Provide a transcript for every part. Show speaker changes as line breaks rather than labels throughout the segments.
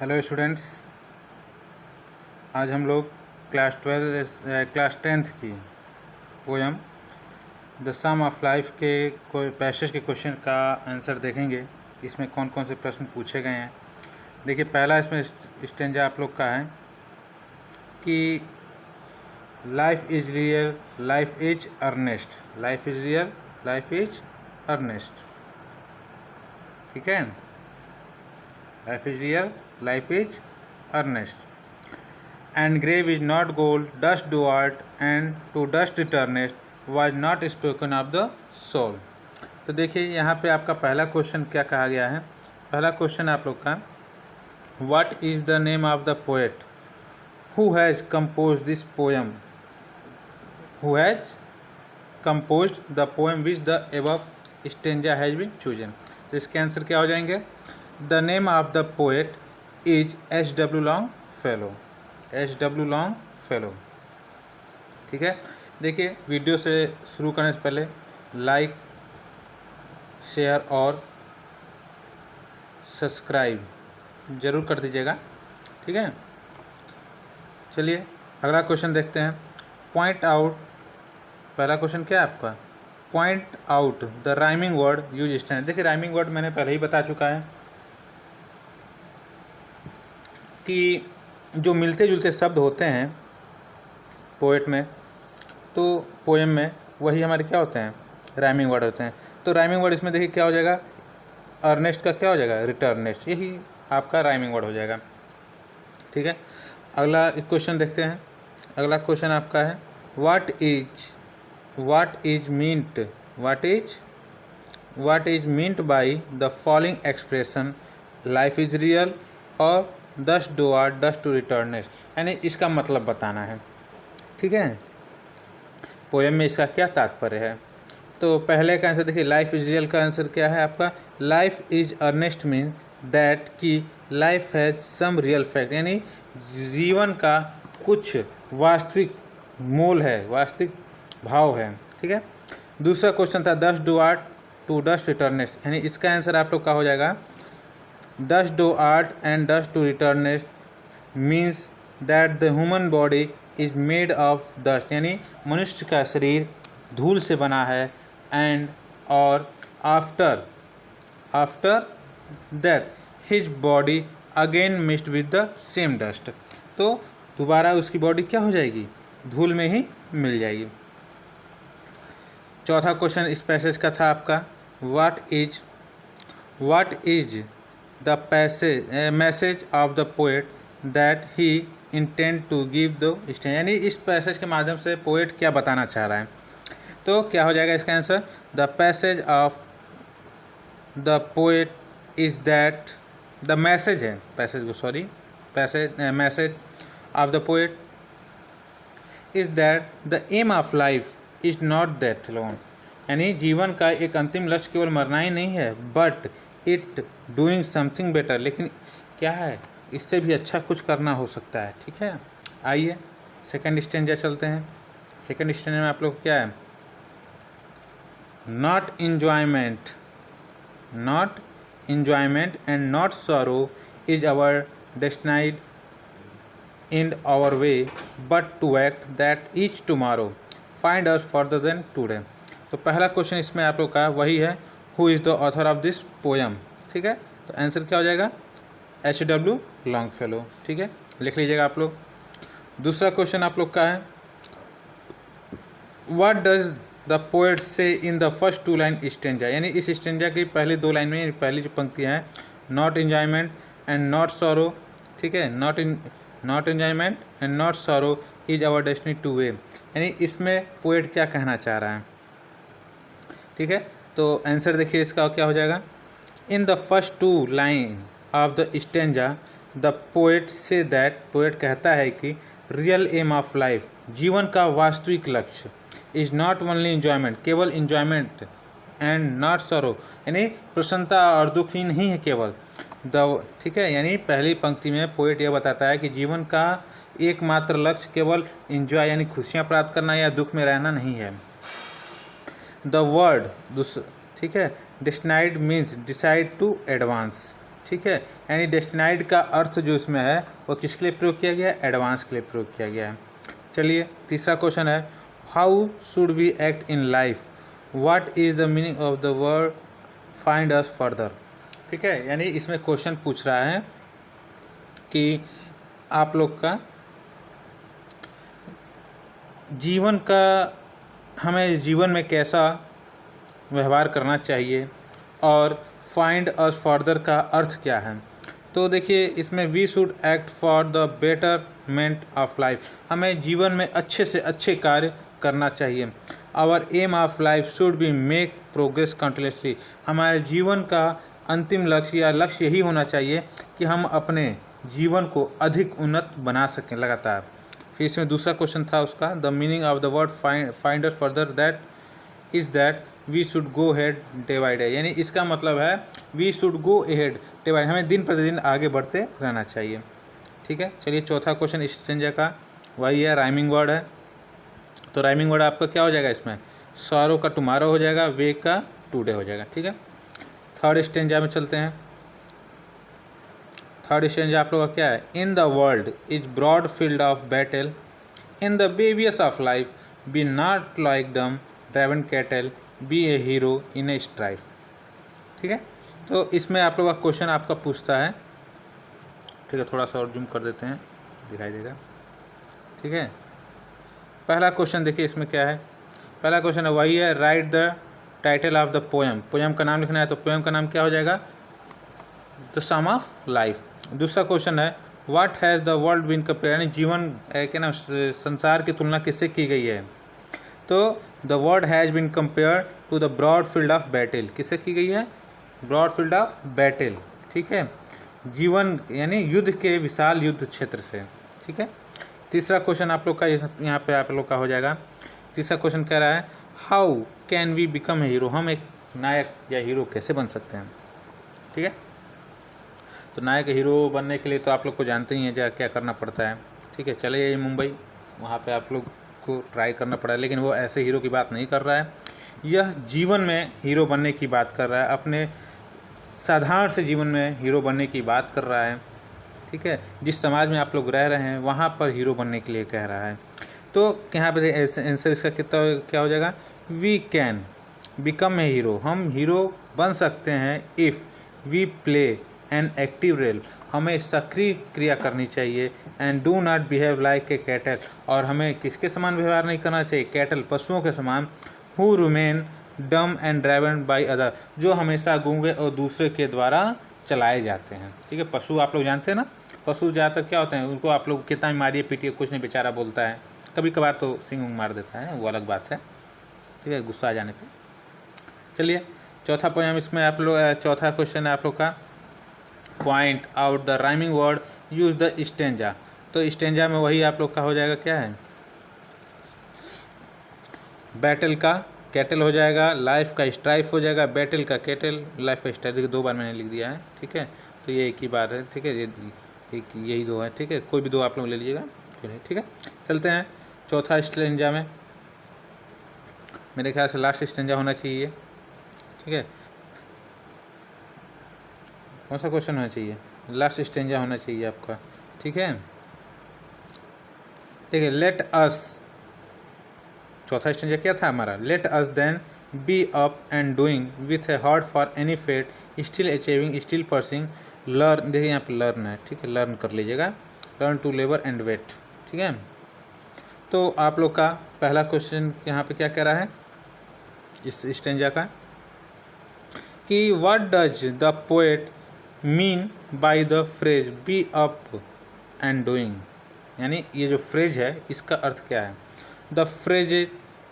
Hello students, आज हम लोग क्लास 10th की poem the sum of life के कोई पैसेज के क्वेश्चन का आंसर देखेंगे। इसमें कौन कौन से प्रश्न पूछे गए हैं। देखिए, पहला इसमें स्टेंजा आप लोग का है कि life is real, life is earnest. Life is real, life is earnest. ठीक है, life is real, life is earnest. And grave is not gold, dust thou art, and to dust returnest was not spoken of the soul. तो देखिए, यहाँ पे आपका पहला question क्या कहा गया है। पहला क्वेश्चन आप लोग का, what is the name of the poet who has compose this poem, who has composed the poem which the above stanza has been chosen. तो इसके आंसर क्या हो जाएंगे। The name of the poet is H.W. Longfellow. H.W. Longfellow. ठीक है, देखिए, video से शुरू करने से पहले लाइक, शेयर और सब्सक्राइब ज़रूर कर दीजिएगा। ठीक है, चलिए अगला क्वेश्चन देखते हैं। पॉइंट आउट, पहला क्वेश्चन क्या है आपका, point out the rhyming word use stand. देखिए, राइमिंग वर्ड मैंने पहले ही बता चुका है कि जो मिलते जुलते शब्द होते हैं पोएट में, तो पोएम में वही हमारे क्या होते हैं, राइमिंग वर्ड होते हैं। तो राइमिंग वर्ड इसमें देखिए क्या हो जाएगा, अर्नेस्ट का क्या हो जाएगा, रिटर्नेस्ट। यही आपका राइमिंग वर्ड हो जाएगा। ठीक है, अगला क्वेश्चन देखते हैं। अगला क्वेश्चन आपका है, what is meant by the following expression, life is real और dust thou art, dust to returnest. यानी इसका मतलब बताना है। ठीक है, पोएम में इसका क्या तात्पर्य है। तो पहले का आंसर देखिए, लाइफ इज रियल का आंसर क्या है आपका, life is earnest mean that कि life has some real fact, यानी जीवन का कुछ वास्तविक मोल है, वास्तविक भाव है। ठीक है, दूसरा क्वेश्चन था dust thou art to dust returnest, यानी इसका आंसर आप लोग का हो जाएगा dust thou art and dust to returnest means that the human body is made of dust, यानी मनुष्य का शरीर धूल से बना है। एंड और after death his body again mixed with the same dust, तो दोबारा उसकी बॉडी क्या हो जाएगी, धूल में ही मिल जाएगी। चौथा क्वेश्चन इस पैसेज का था आपका, what is the message of the poet that he intend to give the stanza, यानी इस पैसेज के माध्यम से पोएट क्या बताना चाह रहा है। तो क्या हो जाएगा इसका answer, the passage of the poet is that, the message है पैसेज को, sorry message of the poet is that the aim of life is not that alone, यानी जीवन का एक अंतिम लक्ष्य केवल मरना ही नहीं है, but it doing something better, लेकिन क्या है, इससे भी अच्छा कुछ करना हो सकता है। ठीक है, आइए सेकंड स्टेंजा चलते हैं। सेकंड स्टेंजा में आप लोग क्या है, not enjoyment and not sorrow is our destined in our way, but to act that each tomorrow find us further than today. तो पहला क्वेश्चन इसमें आप लोग का वही है, who is the author of this poem. ठीक है, तो आंसर क्या हो जाएगा, H.W. लॉन्गफेलो। ठीक है, लिख लीजिएगा आप लोग। दूसरा क्वेश्चन आप लोग का है, what does the poet say in the first two line stanza, यानी इस स्टेंजा की पहली दो लाइन में पहली जो पंक्तियाँ हैं, not enjoyment and not sorrow. ठीक है, not enjoyment and not sorrow is our destiny to way, यानी इसमें पोएट क्या कहना चाह रहा है। ठीक है, तो आंसर देखिए इसका क्या हो जाएगा, in the first two line of the stanza the poet say that, poet कहता है कि रियल एम ऑफ लाइफ, जीवन का वास्तविक लक्ष्य, इज नॉट ओनली इन्जॉयमेंट, केवल इन्जॉयमेंट, एंड नॉट सरो, यानी प्रसन्नता और दुख ही नहीं है केवल द। ठीक है, यानी पहली पंक्ति में पोएट यह बताता है कि जीवन का एकमात्र लक्ष्य केवल इंजॉय यानी खुशियाँ प्राप्त करना या दुख में रहना नहीं है। द वर्ड, ठीक है, decide means decide to advance, ठीक है। यानी डेस्टिनाइड का अर्थ जो इसमें है वो किसके लिए प्रयोग किया गया है, एडवांस के लिए प्रयोग किया गया है। चलिए तीसरा क्वेश्चन है, how should we act in life, what is the meaning of the word find us further. ठीक है, यानी इसमें क्वेश्चन पूछ रहा है कि आप लोग का जीवन का, हमें जीवन में कैसा व्यवहार करना चाहिए और फाइंड अस फर्दर का अर्थ क्या है। तो देखिए इसमें we should act for the betterment of life, हमें जीवन में अच्छे से अच्छे कार्य करना चाहिए। Our aim of life should be make progress continuously, हमारे जीवन का अंतिम लक्ष्य या लक्ष्य यही होना चाहिए कि हम अपने जीवन को अधिक उन्नत बना सकें लगातार। फिर इसमें दूसरा क्वेश्चन था उसका, the meaning of the word find us further that is that we should go head day by day, यानी इसका मतलब है we should go head day by, हमें दिन प्रतिदिन आगे बढ़ते रहना चाहिए। ठीक है, चलिए चौथा क्वेश्चन स्टेंजा का वही है, राइमिंग वर्ड है। तो राइमिंग वर्ड आपका क्या हो जाएगा इसमें, सॉरो का टुमारो हो जाएगा, वे का टुडे हो जाएगा। ठीक है, थर्ड स्टेंजा में चलते हैं। थर्ड स्टेंजा आप लोग का क्या है, in the world is broad field of battle, in the bivouac of life be not like dumb driven cattle, be a hero in a strife. ठीक है, तो इसमें आप लोग का क्वेश्चन आपका पूछता है, ठीक है, थोड़ा सा और जूम कर देते हैं, दिखाई देगा। ठीक है, पहला क्वेश्चन देखिए इसमें क्या है, पहला क्वेश्चन है वही है, right the title of the poem, poem का नाम लिखना है, तो पोएम का नाम क्या हो जाएगा, द सम ऑफ लाइफ। दूसरा क्वेश्चन है, what has the world been compare, यानी जीवन क्या ना संसार की तुलना किससे की गई है। तो the world has been compare to the broad field of battle, किससे की गई है, ब्रॉड फील्ड ऑफ बैटल। ठीक है, जीवन यानी युद्ध के विशाल युद्ध क्षेत्र से। ठीक है, तीसरा क्वेश्चन आप लोग का यहाँ पे आप लोग का हो जाएगा। तीसरा क्वेश्चन कह रहा है, how can we become a hero, हम एक नायक या हीरो कैसे बन सकते हैं। ठीक है, तो नायक हीरो बनने के लिए तो आप लोग को जानते ही हैं क्या करना पड़ता है। ठीक है, चले जाइए मुंबई, वहाँ पे आप लोग को ट्राई करना पड़ा है, लेकिन वो ऐसे हीरो की बात नहीं कर रहा है, यह जीवन में हीरो बनने की बात कर रहा है, अपने साधारण से जीवन में हीरो बनने की बात कर रहा है। ठीक है, जिस समाज में आप लोग रह रहे हैं वहाँ पर हीरो बनने के लिए कह रहा है। तो यहाँ पे आंसर इसका कितना क्या हो जाएगा, we can become a hero, हम हीरो बन सकते हैं if we play an active role, हमें सक्रिय क्रिया करनी चाहिए, and do not behave like a cattle, और हमें किसके समान व्यवहार नहीं करना चाहिए, कैटल पशुओं के समान, हु रिमेन डम एंड ड्राइवन बाई अदर, जो हमेशा गूंगे और दूसरे के द्वारा चलाए जाते हैं। ठीक है, पशु आप लोग जानते हैं ना, पशु ज़्यादातर क्या होते हैं, उनको आप लोग कितना मारिए पीटिए कुछ नहीं, बेचारा बोलता है, कभी कभार तो सिंग मार देता है, वो अलग बात है। ठीक है, गुस्सा आ जाने पे। चलिए चौथा पोएम इसमें आप लोग, चौथा क्वेश्चन है आप लोग का, point out the rhyming word use the stanza. तो स्टेंजा में वही आप लोग का हो जाएगा क्या है, बैटल का कैटल हो जाएगा, लाइफ का स्ट्राइफ हो जाएगा, बैटल का कैटल, लाइफ का स्ट्राइफ। देखिए 2 बार मैंने लिख दिया है। ठीक है, तो ये एक ही बार है। ठीक है, ये एक यही 2 है। ठीक है, कोई भी 2 आप लोग ले लीजिएगा। ठीक है, चलते हैं चौथा स्टेंजा में, मेरे ख्याल से लास्ट स्टेंजा होना चाहिए। ठीक है, कौन सा क्वेश्चन होना चाहिए, लास्ट स्टेंजा होना चाहिए आपका। ठीक है, ठीक है, लेट अस, चौथा स्टेंजा क्या था हमारा, let us then be up and doing with a heart for any fate, still achieving still pursuing, learn, देखिए यहाँ पे लर्न है। ठीक है, लर्न कर लीजिएगा, learn to labour and wait. ठीक है, तो आप लोग का पहला क्वेश्चन यहाँ पे क्या कह रहा है इस स्टेंजा का, कि what does the poet mean by the phrase B up and doing, यानी ये जो फ्रेज है इसका अर्थ क्या है। The phrase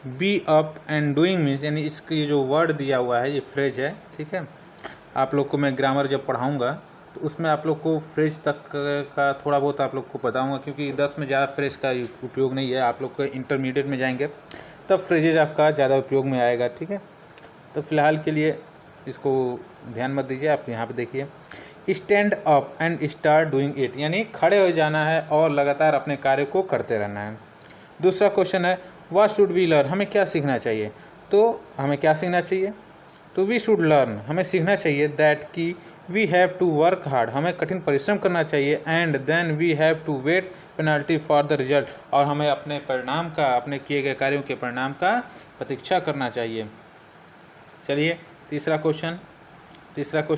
B up and doing means, यानी इसका ये जो वर्ड दिया हुआ है ये फ्रेज है। ठीक है, आप लोग को मैं ग्रामर जब पढ़ाऊँगा तो उसमें आप लोग को फ्रेज तक का थोड़ा बहुत आप लोग को बताऊँगा, क्योंकि 10 में ज़्यादा फ्रेज का उपयोग नहीं है। आप लोग को इंटरमीडिएट में जाएंगे तब फ्रेजेज आपका ज़्यादा उपयोग में आएगा। ठीक है, तो फिलहाल के लिए इसको ध्यान मत दीजिए। आप यहाँ पे देखिए, stand up and start doing it, यानी खड़े हो जाना है और लगातार अपने कार्य को करते रहना है। दूसरा क्वेश्चन है, व्हाट शुड वी लर्न, हमें क्या सीखना चाहिए। तो हमें क्या सीखना चाहिए, तो वी शुड लर्न, हमें सीखना चाहिए, दैट कि we have to work hard, हमें कठिन परिश्रम करना चाहिए, and then we have to wait penalty for the result, और हमें अपने परिणाम का, अपने किए गए कार्यों के परिणाम का प्रतीक्षा करना चाहिए। चलिए तीसरा क्वेश्चन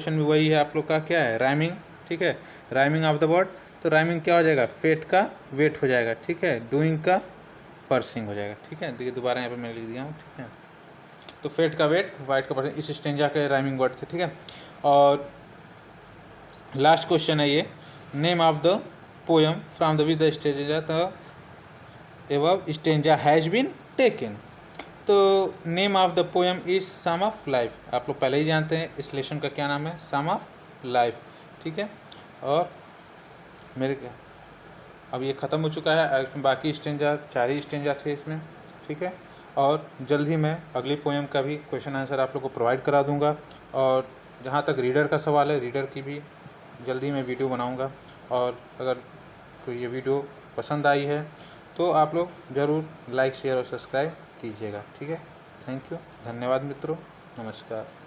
भी वही है आप लोग का, क्या है, राइमिंग। ठीक है, राइमिंग ऑफ द वर्ड, तो राइमिंग क्या हो जाएगा, फेट का वेट हो जाएगा। ठीक है, डूइंग का पर्सिंग हो जाएगा। ठीक है, देखिए दोबारा यहाँ पे मैं लिख दिया हूँ। ठीक है, तो फेट का वेट, वाइट का पर्सिंग, इस स्टेंजा के राइमिंग वर्ड थे। ठीक है, और लास्ट क्वेश्चन है ये, name of the poem from the which the stanza the above stanza has been taken. तो name of the poem is psalm of life, आप लोग पहले ही जानते हैं इस लेसन का क्या नाम है, सम ऑफ लाइफ। ठीक है, और मेरे क्या अब ये ख़त्म हो चुका है, बाकी स्टेंजा 4 ही स्टेंजा थे इसमें। ठीक है, और जल्द ही मैं अगली पोएम का भी क्वेश्चन आंसर आप लोग को प्रोवाइड करा दूंगा, और जहाँ तक रीडर का सवाल है, रीडर की भी जल्दी मैं वीडियो बनाऊंगा, और अगर कोई ये वीडियो पसंद आई है तो आप लोग ज़रूर लाइक शेयर और सब्सक्राइब कीजिएगा। ठीक है, थैंक यू, धन्यवाद मित्रों, नमस्कार।